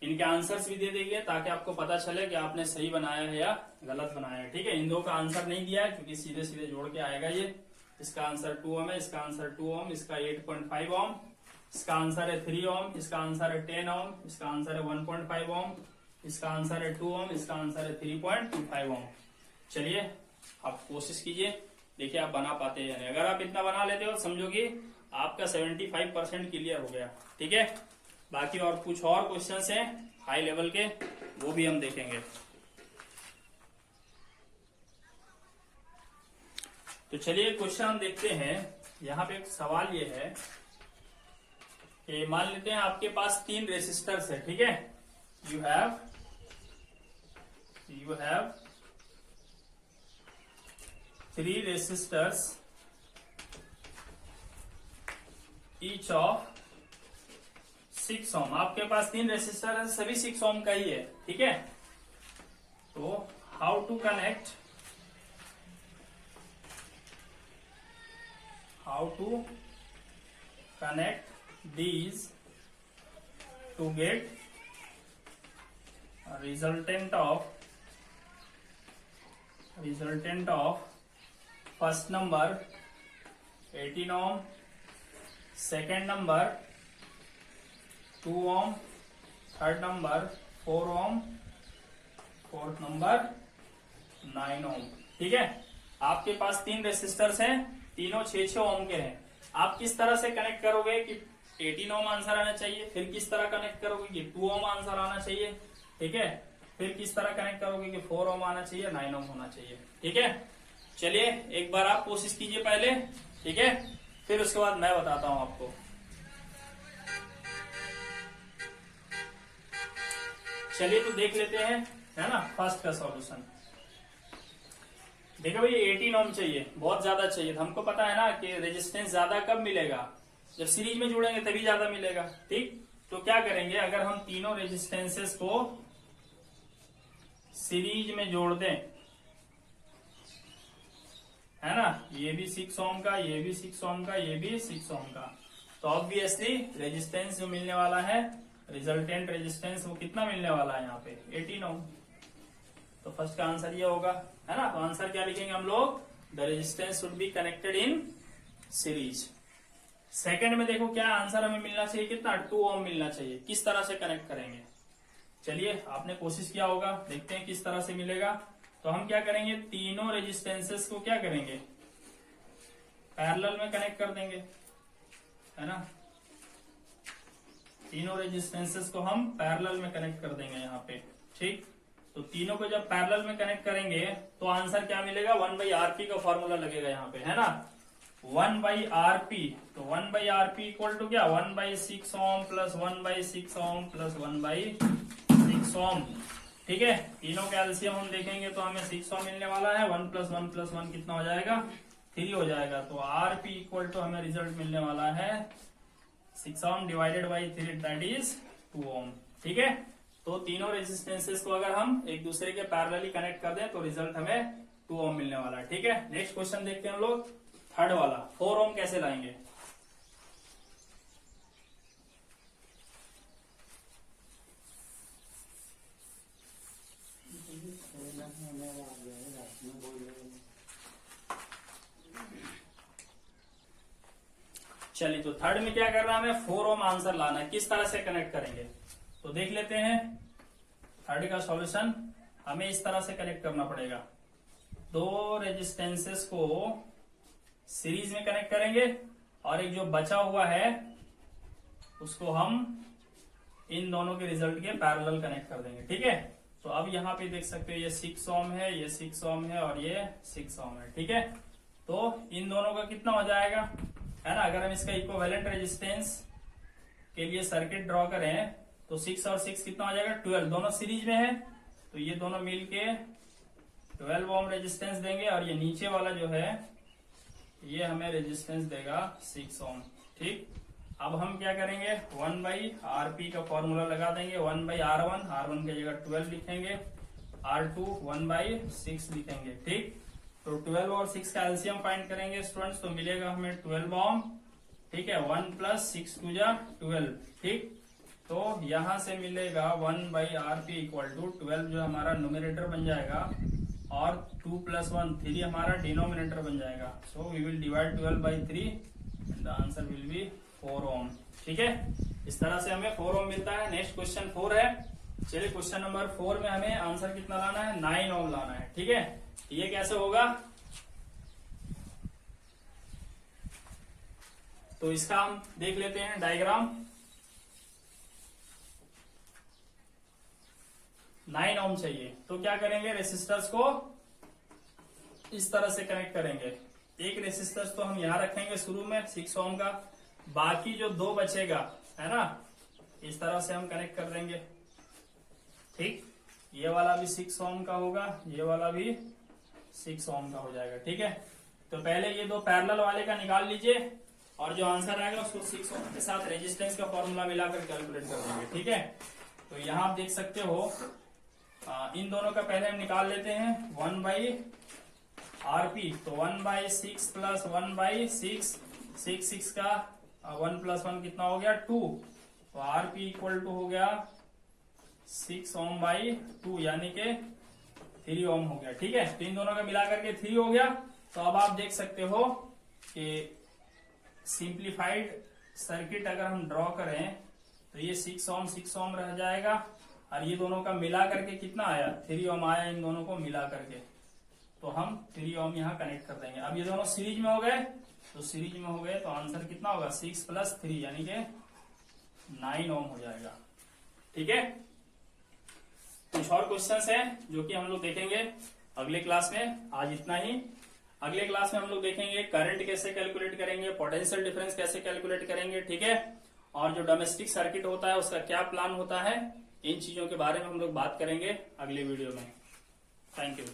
इनके आंसर्स भी दे देंगे ताकि आपको पता चले कि आपने सही बनाया है या गलत बनाया है, ठीक है। इन दो का आंसर नहीं दिया है क्योंकि सीधे सीधे जोड़ के आएगा ये। इसका आंसर 2 ओम है, इसका आंसर 2 ओम, इसका 8.5 ओम, इसका आंसर है 3 ओम, इसका आंसर है 10 ओम, इसका आंसर है 1.5 ओम, इसका आंसर है 2 ओम, इसका आंसर है 3.25 ओम। चलिए आप कोशिश कीजिए, देखिए आप बना पाते हैं या नहीं। अगर आप इतना बना लेते हो समझो कि आपका 75% क्लियर हो गया, ठीक है। बाकी और कुछ और क्वेश्चंस हैं हाई लेवल के, वो भी हम देखेंगे। तो चलिए क्वेश्चन हम देखते हैं। यहाँ पे एक सवाल ये है कि मान लेते हैं आपके पास 3 रेसिस्टर्स है, ठीक है। You have 3 resistors each of 6 ओम। आपके पास 3 रेसिस्टर है, सभी 6 ओम का ही है, ठीक है। तो how to connect these to get a resultant of first number 18 ohm, second number 2 ohm, third number 4 ohm, fourth number 9 ohm, ठीक है। आपके पास 3 रेसिस्टर्स हैं, तीनों 6-6 ओम के हैं। आप किस तरह से कनेक्ट करोगे कि 18 ओम आंसर आना चाहिए, फिर किस तरह कनेक्ट करोगे कि 2 ओम आंसर आना चाहिए, ठीक है। फिर किस तरह कनेक्ट करोगे कि 4 ओम आना चाहिए, 9 ओम होना चाहिए, ठीक है। चलिए एक बार आप कोशिश कीजिए पहले, ठीक है, फिर उसके बाद मैं बताता हूं आपको। चलिए तो देख लेते हैं, है ना, फर्स्ट का सॉल्यूशन। देखो भाई 18 ओम चाहिए, बहुत ज्यादा चाहिए। हमको पता है ना कि रेजिस्टेंस ज्यादा कब मिलेगा, जब सीरीज में जुड़ेंगे तभी ज्यादा मिलेगा, ठीक। तो क्या करेंगे, अगर हम तीनों रेजिस्टेंसेस को सीरीज में जोड़ दें, है ना, ये भी 6 ओम का, ये भी 6 ओम का, ये भी 6 ओम का, तो ऑब्वियसली रेजिस्टेंस जो मिलने वाला है, रिजल्टेंट रेजिस्टेंस, वो कितना मिलने वाला है यहाँ पे 18 ओम। तो फर्स्ट का आंसर ये होगा, है ना। तो आंसर क्या लिखेंगे हम लोग, the resistance should be connected in series. Second में देखो क्या आंसर हमें मिलना चाहिए, कितना 2 ओम मिलना चाहिए। किस तरह से कनेक्ट करेंगे, चलिए आपने कोशिश किया होगा, देखते हैं किस तरह से मिलेगा। तो हम क्या करेंगे, तीनों रेजिस्टेंसेस को क्या करेंगे, पैरेलल में कनेक्ट कर देंगे, है ना। तीनों रेजिस्टेंसेस को हम पैरेलल में कनेक्ट कर देंगे यहाँ पे, ठीक। तो तीनों को जब पैरेलल में कनेक्ट करेंगे तो आंसर क्या मिलेगा, 1/RP का फॉर्मूला लगेगा यहाँ पे, है ना। 1/RP, तो 1/RP इक्वल टू क्या, 1/6 ओम प्लस 1/6 ओम प्लस 1/6 ओम, ठीक है। तीनों का एलसीएम हम देखेंगे तो हमें 6 ओम मिलने वाला है। 1 + 1 + 1 कितना हो जाएगा, 3 हो जाएगा। तो RP इक्वल टू हमें रिजल्ट मिलने वाला है 6 ओम डिवाइडेड बाई 3, दैट इज 2 ओम, ठीक है। तो तीनों रेजिस्टेंसेस को अगर हम एक दूसरे के पैरेलली कनेक्ट कर दें तो रिजल्ट हमें 2 ओम मिलने वाला है, ठीक है। नेक्स्ट क्वेश्चन देखते हैं हम लोग, थर्ड वाला। 4 ओम कैसे लाएंगे, चलिए तो थर्ड में क्या करना है, हमें 4 ओम आंसर लाना है। किस तरह से कनेक्ट करेंगे तो देख लेते हैं। थर्ड का सॉल्यूशन हमें इस तरह से कनेक्ट करना पड़ेगा, 2 रेजिस्टेंसेस को सीरीज में कनेक्ट करेंगे और एक जो बचा हुआ है उसको हम इन दोनों के रिजल्ट के पैरेलल कनेक्ट कर देंगे, ठीक है। तो अब यहाँ पे देख सकते हो ये 6 ओम है, ये 6 ओम है और ये 6 ओम है, ठीक है। तो इन दोनों का कितना हो जाएगा, है ना। अगर हम इसका इक्विवेलेंट रेजिस्टेंस के लिए सर्किट ड्रॉ करें तो 6 और 6 कितना हो जाएगा, 12। दोनों सीरीज में है तो ये दोनों मिलके 12 ओम रेजिस्टेंस देंगे और ये नीचे वाला जो है ये हमें रेजिस्टेंस देगा 6 ओम, ठीक। अब हम क्या करेंगे, 1/RP का फॉर्मूला लगा देंगे, 1/R1, R1 की जगह 12 लिखेंगे, R2 1/6 लिखेंगे, ठीक। तो 12 और 6 का एलसीएम फाइंड करेंगे स्टूडेंट्स, तो मिलेगा हमें 12 ओम, ठीक है। 1 + 6 = 12, ठीक। तो यहां से मिलेगा 1/RP इक्वल टू 12 जो हमारा न्यूमरेटर बन जाएगा और 2 + 1 3 हमारा डिनोमिनेटर बन जाएगा। So we will divide 12 by 3 and the answer will be 4 ohm, ठीक है। इस तरह से हमें 4 ओम मिलता है। नेक्स्ट क्वेश्चन 4 है। चलिए क्वेश्चन नंबर 4 में हमें आंसर कितना लाना है, 9 ओम लाना है, ठीक है। ये कैसे होगा, तो इसका हम देख लेते हैं डायग्राम। 9 ओम चाहिए तो क्या करेंगे, रेसिस्टर्स को इस तरह से कनेक्ट करेंगे, एक रेसिस्टर तो हम यहाँ रखेंगे शुरू में 6 ओम का, बाकी जो 2 बचेगा है ना, इस तरह से हम कनेक्ट कर देंगे। ठीक, ये वाला भी 6 ओम का होगा, ये वाला भी 6 ओम का हो जाएगा। ठीक है, तो पहले ये 2 पैरेलल वाले का निकाल लीजिए और जो आंसर आएगा उसको 6 ओम के साथ रेजिस्टेंस का फॉर्मूला मिलाकर कैलकुलेट कर देंगे। ठीक है, तो यहाँ आप देख सकते हो इन दोनों का पहले हम निकाल लेते हैं 1/RP, तो 1/6 प्लस 1/6, 6 का 1 + 1 कितना हो गया 2, तो RP इक्वल टू हो गया 6 ओम/2 यानी के 3 ओम हो गया। ठीक है, तो इन दोनों का मिला करके 3 हो गया। तो अब आप देख सकते हो कि सिंप्लीफाइड सर्किट अगर हम ड्रॉ करें तो ये 6 ओम रह जाएगा और ये दोनों का मिला करके कितना आया 3 ओम आया इन दोनों को मिला करके, तो हम 3 ओम यहाँ कनेक्ट कर देंगे। अब ये दोनों सीरीज में हो गए, तो सीरीज में हो गए तो आंसर कितना होगा 6 + 3 यानी के 9 ओम हो जाएगा। ठीक है, कुछ और क्वेश्चंस हैं जो कि हम लोग देखेंगे अगले क्लास में। आज इतना ही। अगले क्लास में हम लोग देखेंगे करंट कैसे कैलकुलेट करेंगे, पोटेंशियल डिफरेंस कैसे कैलकुलेट करेंगे। ठीक है, और जो डोमेस्टिक सर्किट होता है उसका क्या प्लान होता है, इन चीजों के बारे में हम लोग बात करेंगे अगले वीडियो में। Thank you.